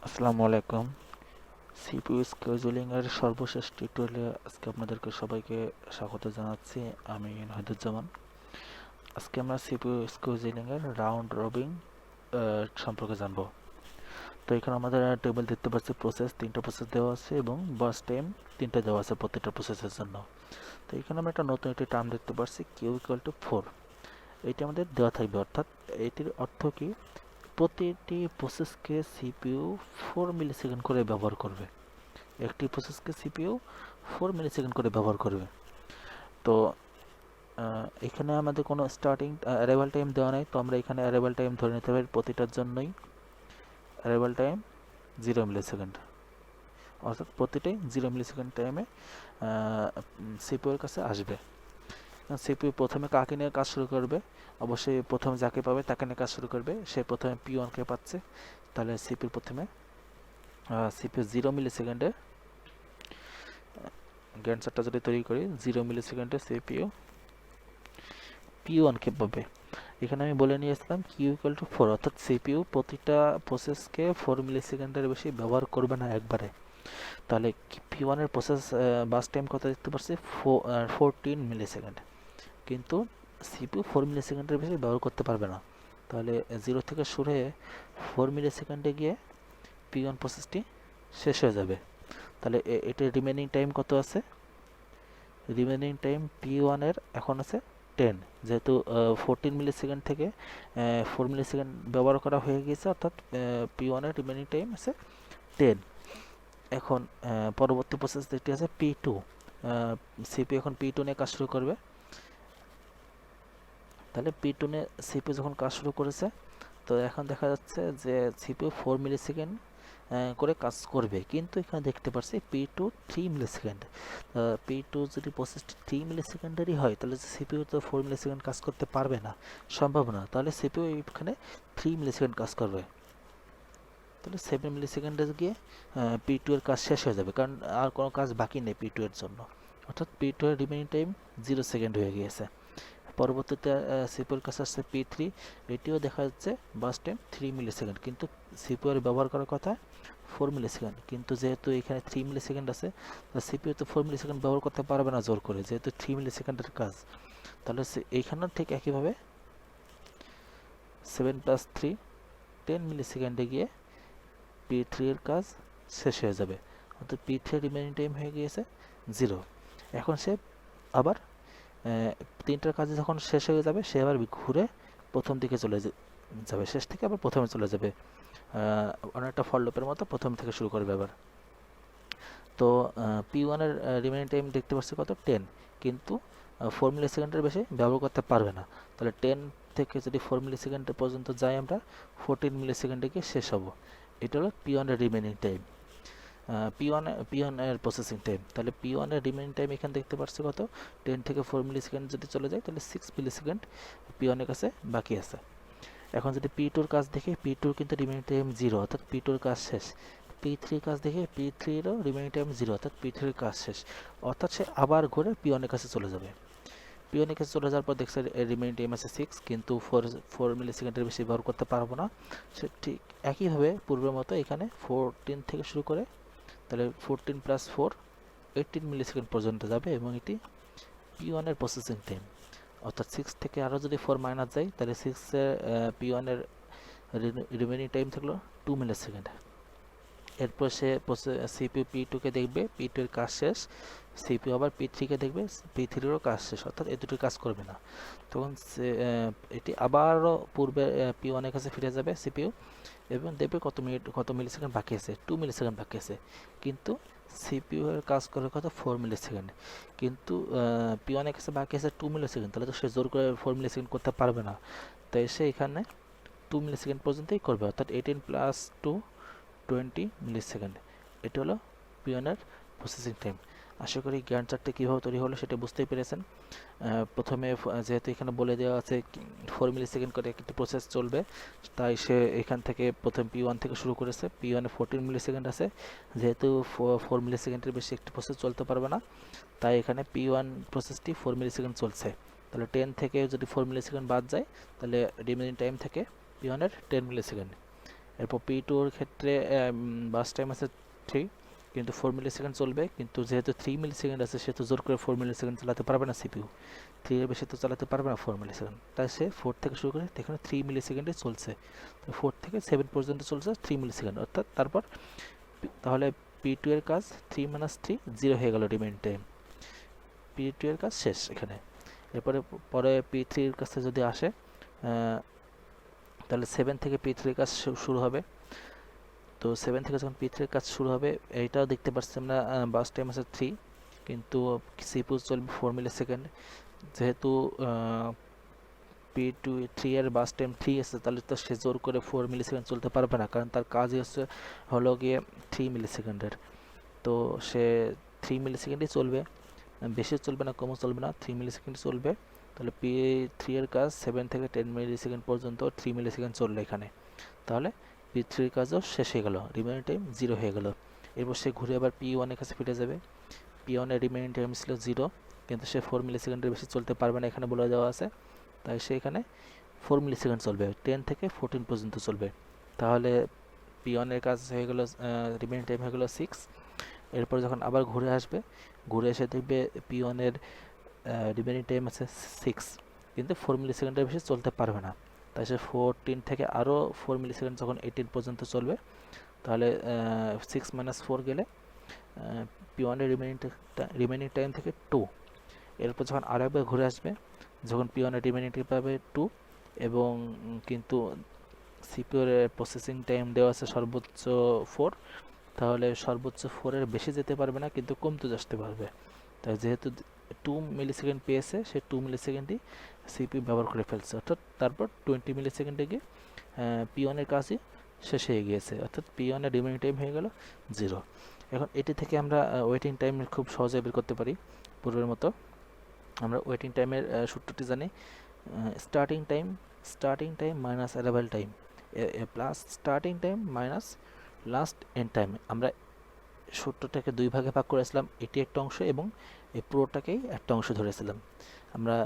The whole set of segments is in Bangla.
আসসালামু আলাইকুম। সিপিইউ স্কেজুলিং এর সর্বশেষ টিউটোরিয়ালে আজকে আপনাদেরকে সবাইকে স্বাগত জানাচ্ছি। আমি নাহিদুজ্জামান। আজকে আমরা সিপিইউ স্কেজুলিং এর রাউন্ড রবিন সম্পর্কে জানব। তো এখানে আমাদের টেবিল দেখতে পাচ্ছি, প্রসেস 3টা প্রসেস দেওয়া আছে এবং বাস টাইম 3টা দেওয়া আছে প্রত্যেকটা প্রসেসের জন্য। তো এখানে আমরা একটা নতুন একটি টার্ম দেখতে পাচ্ছি, কিউ ইকুয়াল টু 4। এটি আমাদের দেওয়া থাকবে, অর্থাৎ এটির অর্থ কি, প্রতিটি প্রসেসকে সিপিইউ 4 মিলিসেকেন্ড করে ব্যবহার করবে। একটি প্রসেসকে সিপিইউ 4 মিলিসেকেন্ড করে ব্যবহার করবে। তো এখানে আমাদের কোনো স্টার্টিং অ্যারাইভাল টাইম দেওয়া নেই, তো আমরা এখানে অ্যারাইভাল টাইম ধরে নিতে পারি প্রতিটার জন্যই অ্যারাইভাল টাইম 0 মিলিসেকেন্ড, অর্থাৎ প্রতিটাই 0 মিলিসেকেন্ড টাইমে সিপিইউর কাছে আসবে। সিপিইউ প্রথমে কাকে নিয়ে কাজ শুরু করবে? অবশ্যই প্রথমে যাকে পাবে তাকে নিয়ে কাজ শুরু করবে। সে প্রথমে P1কে পাচ্ছে, তাহলে সিপিইউ প্রথমে সিপিইউ 0 মিলিসেকেন্ডে গ্যান্ট চার্টটা যদি তৈরি করি, 0 মিলিসেকেন্ডে সিপিইউ P1কে পাবে। এখানে আমি বলে নিয়েছিলাম কিউ ইকুয়াল টু 4, অর্থাৎ সিপিইউ প্রতিটা প্রসেসকে 4 মিলিসেকেন্ডের বেশি ব্যবহার করবে না একবারে। তাহলে P1 এর প্রসেস বাস টাইম কত দেখতে পাচ্ছি, 14 মিলিসেকেন্ড, কিন্তু সিপিইউ 4 মিলিসেকেন্ডের বেশি ব্যবহার করতে পারবে না। তাহলে 0 থেকে শুরু হয়ে 4 মিলিসেকেন্ডে গিয়ে P1 প্রসেসটি শেষ হয়ে যাবে। তাহলে এটার রিমেনিং টাইম কত আছে? রিমেনিং টাইম P1 এর এখন আছে 10, যেহেতু 14 মিলিসেকেন্ড থেকে 4 মিলিসেকেন্ড ব্যবহার করা হয়ে গেছে, অর্থাৎ P1 এর রিমেনিং টাইম আছে 10। এখন পরবর্তী প্রসেস যেটি আছে P2, সিপিইউ এখন P2 নিয়ে কাজ শুরু করবে। তাহলে P2 নিয়ে সিপিইউ যখন কাজ শুরু করেছে, তো এখন দেখা যাচ্ছে যে সিপিইউ 4 মিলিসেকেন্ড করে কাজ করবে, কিন্তু এখানে দেখতে পাচ্ছি P2 3 মিলিসেকেন্ড। P2 যদি প্রসেসটি 3 মিলিসেকেন্ডেরই হয়, তাহলে সিপিইউ তো 4 মিলিসেকেন্ড কাজ করতে পারবে না, সম্ভব না। তাহলে সিপিইউ এখানে 3 মিলিসেকেন্ড কাজ করবে। তাহলে 7 মিলিসেকেন্ডে গিয়ে P2 এর কাজ শেষ হয়ে যাবে, কারণ আর কোনো কাজ বাকি নেই P2 এর জন্য, অর্থাৎ P2 এর রিমেইনিং টাইম 0 সেকেন্ড হয়ে গিয়েছে। পরবর্তীতে সিপিইউর কাছে আসছে P3, এটিও দেখা যাচ্ছে বাস টাইম 3 মিলিসেকেন্ড, কিন্তু সিপিইউর ব্যবহার করার কথা 4 মিলিসেকেন্ড, কিন্তু যেহেতু এখানে 3 মিলিসেকেন্ড আছে, সিপিইউ তো 4 মিলিসেকেন্ড ব্যবহার করতে পারবে না জোর করে, যেহেতু 3 মিলিসেকেন্ডের কাজ। তাহলে এইখানেও ঠিক একইভাবে 7 + 3 10 মিলিসেকেন্ডে গিয়ে P3 এর কাজ শেষ হয়ে যাবে, অর্থাৎ P3 এর রিমেইনিং টাইম হয়ে গিয়েছে 0। এখন সে আবার 3টার কাজে যখন শেষ হয়ে যাবে, সে আবার ঘুরে প্রথম দিকে চলে যাবে, শেষ থেকে আবার প্রথমে চলে যাবে, অনেকটা ফর লুপের মতো প্রথম থেকে শুরু করবে আবার। তো P1 এর রিমেইনিং টাইম দেখতে পাচ্ছি কত, 10, কিন্তু 4 মিলিসেকেন্ডের বেশি ব্যবহার করতে পারবে না। তাহলে 10 থেকে যদি 4 মিলিসেকেন্ড পর্যন্ত যাই, আমরা 14 মিলিসেকেন্ডে গিয়ে শেষ হব। এটা হলো P1 এর রিমেইনিং টাইম, P1 এর প্রসেসিং টাইম। তাহলে P1 এর রিমেইনিং টাইম এখানে দেখতে পাচ্ছি কত, 10 থেকে 4 মিলিসেকেন্ড যদি চলে যায়, তাহলে 6 মিলিসেকেন্ড P1 এর কাছে বাকি আছে। এখন যদি P2 এর কাজ দেখি, P2 কিন্তু রিমেইনিং টাইম 0, অর্থাৎ P2 এর কাজ শেষ। P3 কাজ দেখে, P3 এরও রিমেইনিং টাইম 0, অর্থাৎ P3 এর কাজ শেষ। অর্থাৎ সে আবার ঘুরে P1 এর কাছে চলে যাবে। P1 এর কাছে চলে যাওয়ার পর দেখছে রিমেইনিং টাইম আছে 6, কিন্তু 4 মিলিসেকেন্ডের বেশি ব্যবহার করতে পারবো না। সে ঠিক একইভাবে পূর্বের মতো এখানে 14 থেকে শুরু করে, তাহলে 14 + 4 18 মিলিসেকেন্ড পর্যন্ত যাবে, এবং এটি P1 এর প্রসেসিং টাইম। অর্থাৎ 6 থেকে আরও যদি 4 মাইনাস যায়, তাহলে 6 এর P1 এর রিমেইনিং টাইম থাকলো 2 মিলিসেকেন্ড। এরপর সে সিপিইউ P2 কে দেখবে, P2 এর কাজ শেষ। সিপিইউ আবার P3 কে দেখবে, P3 এরও কাজ শেষ, অর্থাৎ এই দুটোর কাজ করবে না। তখন এটি আবারও পূর্বে P1 এর কাছে ফিরে যাবে সিপিইউ, এবং দেখবে কত মিলিসেকেন্ড বাকি আছে, 2 মিলিসেকেন্ড বাকি আছে, কিন্তু সিপিইউ এর কাজ করে কত, 4 মিলিসেকেন্ড, কিন্তু P1 এর কাছে বাকি আছে 2 মিলিসেকেন্ড। তাহলে তো সে জোর করে 4 মিলিসেকেন্ড করতে পারবে না, তাই সে এখানে 2 মিলিসেকেন্ড পর্যন্তই করবে, অর্থাৎ 18 + 2 20 মিলিসেকেন্ড। এটা হলো P1 এর প্রসেসিং টাইম। আশা করি গ্যান্ট চার্টটি কীভাবে তৈরি হলো সেটা বুঝতেই পেরেছেন। প্রথমে যেহেতু এখানে বলে দেওয়া আছে 4 মিলিসেকেন্ড করে একটি প্রসেস চলবে, তাই সে এখান থেকে প্রথম P1 থেকে শুরু করেছে। P1 এ 14 মিলিসেকেন্ড আছে, যেহেতু 4 মিলিসেকেন্ডের বেশি একটি প্রসেস চলতে পারবে না, তাই এখানে P1 প্রসেসটি 4 মিলিসেকেন্ড চলছে। তাহলে 10 থেকে যদি 4 মিলিসেকেন্ড বাদ যায়, তাহলে রিমেইনিং টাইম থেকে P1 এর 10 মিলিসেকেন্ড। এরপর P2 এর ক্ষেত্রে বাস টাইম আছে 3, কিন্তু 4 মিলি সেকেন্ড চলবে, কিন্তু যেহেতু 3 মিলি সেকেন্ড আছে সেহেতু জোর করে 4 মিলি সেকেন্ড চালাতে পারবে না সিপিইউ, 3 এর বেশি তো চালাতে পারবে না 4 মিলি সেকেন্ড, তাই সে 4 থেকে শুরু করে এখানে 3 মিলি সেকেন্ডে চলছে, তো 4 থেকে 7 পর্যন্ত চলছে 3 মিলি সেকেন্ড, অর্থাৎ তারপর তাহলে P2 এর কাজ 3 - 3 0 হয়ে গেল রিমেইন টাইম, P2 এর কাজ শেষ এখানে। এরপরে পরে P3 এর কাছে যদি আসে তাহলে 7 থেকে P3 এর কাজ শুরু হবে, তো 7 থেকে যখন P3 এর কাজ শুরু হবে এইটাও দেখতে পাচ্ছি আমরা বাস টাইম আছে 3, কিন্তু সিপিইউ চলবে 4 মিলি সেকেন্ড, যেহেতু P2 3 এর বাস টাইম 3 আছে, তাহলে তো সে জোর করে 4 মিলি সেকেন্ড চলতে পারবে না, কারণ তার কাজই হলো গিয়ে 3 মিলি সেকেন্ডের, তো সে 3 মিলি সেকেন্ডই চলবে, বেশি চলবে না কমও চলবে না, 3 মিলি সেকেন্ড চলবে। তাহলে P3 এর কাজ 7 থেকে 10 মিলি সেকেন্ড পর্যন্ত 3 মিলি সেকেন্ড চললো এখানে, তাহলে P3 এর কাজও শেষ হয়ে গেল, রিমেইনিং টাইম 0 হয়ে গেল। এরপর সে ঘুরে আবার P1 এর কাছে ফিরে যাবে, P1 এর রিমেইনিং টাইম ছিল 0, কিন্তু সে 4 মিলি সেকেন্ডের বেশি চলতে পারবে না এখানে বলে দেওয়া আছে, তাই সে এখানে 4 মিলি সেকেন্ড চলবে, 10 থেকে 14 পর্যন্ত চলবে, তাহলে P1 এর কাজ হয়ে গেল, রিমেইনিং টাইম হয়ে গেল 6। এরপর যখন আবার ঘুরে আসবে, ঘুরে এসে দেখবে P1 এর রিমেইনিং টাইম আছে 6, কিন্তু 4 মিলি সেকেন্ডের বেশি চলতে পারবে না, তাই সে 14 থেকে আরও 4 মিলি সেকেন্ড যখন 18 পর্যন্ত চলবে, তাহলে 6 - 4 গেলে P1 এর রিমেইনিং টাইম থেকে 2। এরপর যখন আরেকবার ঘুরে আসবে, যখন P1 এর রিমেইনিং টাইম পাবে 2, এবং কিন্তু সিপিইউ এর প্রসেসিং টাইম দেওয়া আছে সর্বোচ্চ 4, তাহলে সর্বোচ্চ 4 এর বেশি যেতে পারবে না, কিন্তু কমতে আসতে পারবে, তাই যেহেতু 2 মিলি সেকেন্ড পেয়েছে সে 2 মিলি সেকেন্ডই সিপিইউ ব্যবহার করে ফেলছে, অর্থাৎ তারপর 20 মিলি সেকেন্ডে গিয়ে P1 এর কাজই শেষ হয়ে গিয়েছে, অর্থাৎ P1 এর রিমেইনিং টাইম হয়ে গেল 0। এখন এটি থেকে আমরা ওয়েটিং টাইম খুব সহজে বের করতে পারি পূর্বের মতো। আমরা ওয়েটিং টাইমের সূত্রটি জানি, starting time minus arrival time plus starting time minus last end time. আমরা সূত্রটাকে দুই ভাগে ভাগ করেছিলাম, এটি একটা অংশ এবং এই পুরোটাকেই একটা অংশ ধরেছিলাম। আমরা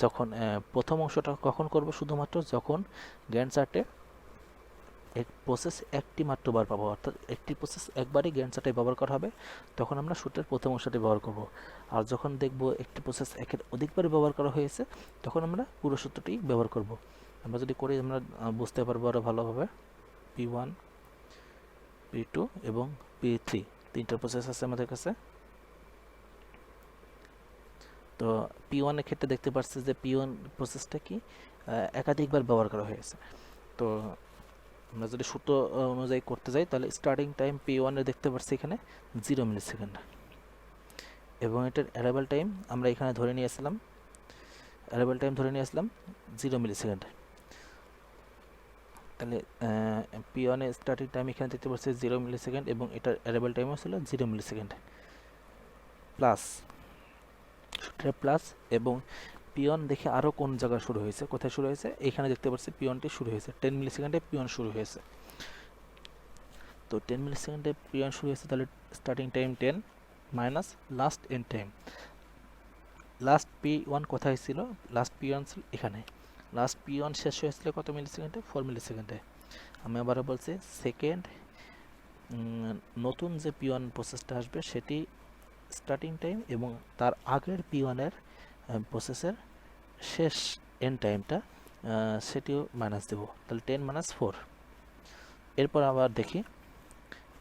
যখন প্রথম অংশটা কখন করব, শুধুমাত্র যখন গ্যান্ট চার্টে এক প্রসেস একটি মাত্র বার পাবো, অর্থাৎ একটি প্রসেস একবারই গ্যান্ট চার্টে ব্যবহার করা হবে, তখন আমরা সূত্রের প্রথম অংশটি ব্যবহার করব। আর যখন দেখব একটি প্রসেস একের অধিকবার ব্যবহার করা হয়েছে, তখন আমরা পুরো সূত্রটি ব্যবহার করব। আমরা যদি করি আমরা বুঝতে পারবো আরও ভালোভাবে। P1, P2 এবং P3 তিনটা প্রসেস আছে আমাদের কাছে। তো P1 এর ক্ষেত্রে দেখতে পাচ্ছি যে P1 প্রসেসটা কি একাধিকবার ব্যবহার করা হয়েছে। তো আমরা যদি সূত্র অনুযায়ী করতে যাই, তাহলে স্টার্টিং টাইম P1 এর দেখতে পাচ্ছি এখানে 0 মিলি সেকেন্ড, এবং এটার অ্যারাইভাল টাইম আমরা এখানে ধরে নিয়েছিলাম 0 মিলি সেকেন্ড। তাহলে P1 এর স্টার্টিং টাইম এখানে দেখতে পাচ্ছি 0 মিলি সেকেন্ড, এবং এটার অ্যারাইভাল টাইমও ছিল 0 মিলি সেকেন্ড, প্লাস সূত্রের প্লাস, এবং P1 দেখে আরও কোন জায়গায় শুরু হয়েছে, কোথায় শুরু হয়েছে, এখানে দেখতে পাচ্ছি P1টি শুরু হয়েছে 10 মিলি সেকেন্ডে P1 শুরু হয়েছে। তো 10 মিলি সেকেন্ডে P1 শুরু হয়েছে, তাহলে starting time 10 minus last end time. Last P1 কোথায় ছিল, লাস্ট P1 ছিল এখানে, লাস্ট P1 শেষ হয়েছিল কত মিলি সেকেন্ডে, 4 মিলি সেকেন্ডে। আমি আবারও বলছি, সেকেন্ড নতুন যে P1 প্রসেসটা আসবে সেটি স্টার্টিং টাইম এবং তার আগের P1 এর প্রসেসের শেষ এন্ড টাইমটা সেটিও মাইনাস দেব, তাহলে 10 - 4। এরপর আবার দেখি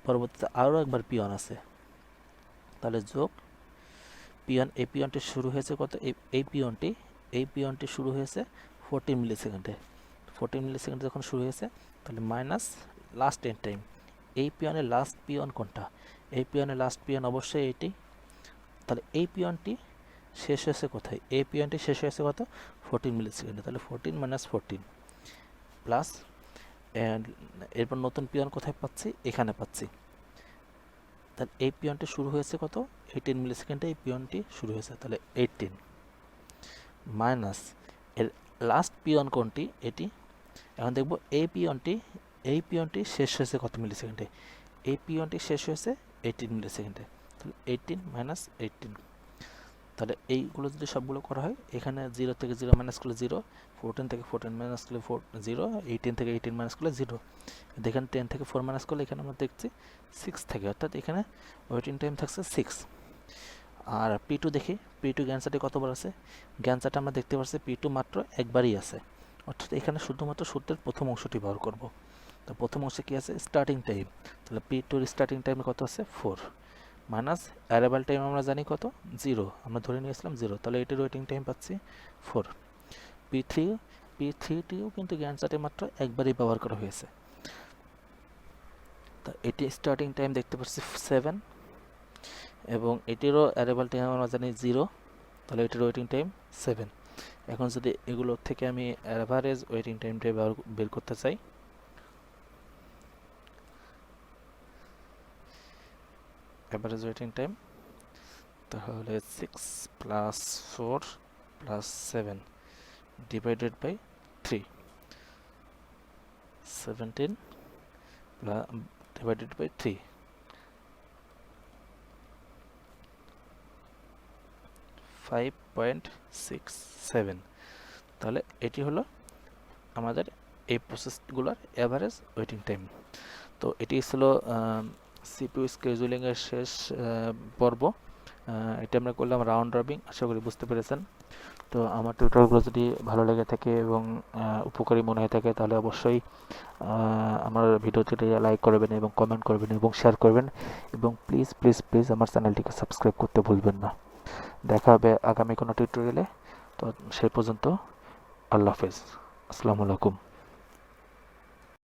পরবর্তীতে আরও একবার P1 আছে, তাহলে যোগ P1, এই P1টি শুরু হয়েছে কত, এই P1টি শুরু হয়েছে 14 মিলি সেকেন্ডে। 14 মিলি সেকেন্ডে যখন শুরু হয়েছে, তাহলে মাইনাস লাস্ট এন্ড টাইম। এই P1 এর লাস্ট P1 কোনটা, এই P1 এর লাস্ট P1 অবশ্যই এইটি, তাহলে এই P1টি শেষ হয়েছে কোথায়, এই P1টি শেষ হয়েছে কত, 14 মিলি সেকেন্ডে, তাহলে 14 - 14 প্লাস এরপর নতুন P1 কোথায় পাচ্ছি, এখানে পাচ্ছি, তাহলে এই P1টি শুরু হয়েছে কত, 18 মিলি সেকেন্ডে এই P1টি শুরু হয়েছে, তাহলে 18 মাইনাস এর লাস্ট P1 কোনটি, এটি। এখন দেখব এই P1টি শেষ হয়েছে কত মিলি সেকেন্ডে, এই P1টি শেষ হয়েছে 18 মিলি সেকেন্ডে, তাহলে 18 - 18। তাহলে এইগুলো যদি সবগুলো করা হয়, এখানে 0 থেকে 0 মাইনাস করলে 0, 14 থেকে 14 মাইনাস করলে 0, 18 থেকে 18 মাইনাস করলে 0, এখানে 10 থেকে 4 মাইনাস করলে এখানে আমরা দেখছি 6 থাকে, অর্থাৎ এখানে ওয়েটিং টাইম থাকছে 6। আর P2 দেখি, P2 গ্যানসারটি কতবার আছে? গ্যানসারটা আমরা দেখতে পাচ্ছি P2 মাত্র একবারই আছে, অর্থাৎ এখানে শুধুমাত্র সূত্রের প্রথম অংশটি ব্যবহার করব। তো প্রথম অংশে কি আছে? Starting time. তাহলে P2 এর স্টার্টিং টাইম কত আছে? 4 মাইনাস অ্যারাইভাল টাইম আমরা জানি কত? 0, আমরা ধরে নিয়েছিলাম 0, তাহলে এটির ওয়েটিং টাইম পাচ্ছি 4। P3টিও কিন্তু গ্যানসারটি মাত্র একবারই ব্যবহার করা হয়েছে, তা এটি স্টার্টিং টাইম দেখতে পাচ্ছি 7, এবং এটিরও অ্যারাইভাল টাইম আমরা জানি 0, তাহলে এটির ওয়েটিং টাইম 7। এখন যদি এগুলো থেকে আমি অ্যাভারেজ ওয়েটিং টাইমটা বের করতে চাই, অ্যাভারেজ ওয়েটিং টাইম, তাহলে 6 plus 4 plus 7 divided by 3, 17 divided by 3, 5.67। তাহলে এটি হলো আমাদের এই প্রসেসগুলোর অ্যাভারেজ ওয়েটিং টাইম। তো এটি ছিল সিপিইউ স্কেজুলিংয়ের শেষ পর্ব। এটা আমরা করলাম রাউন্ড রবিং, আশা করি বুঝতে পেরেছেন। তো আমার টিউটোরিয়ালগুলো যদি ভালো লেগে থাকে এবং উপকারী মনে হয়ে থাকে, তাহলে অবশ্যই আমার ভিডিওটি লাইক করবেন এবং কমেন্ট করবেন এবং শেয়ার করবেন, এবং প্লিজ প্লিজ প্লিজ আমার চ্যানেলটিকে সাবস্ক্রাইব করতে ভুলবেন না। দেখা হবে আগামী কোনো টিউটোরিয়ালে। তো সেই পর্যন্ত আল্লাহ হাফেজ, আসসালামু আলাইকুম।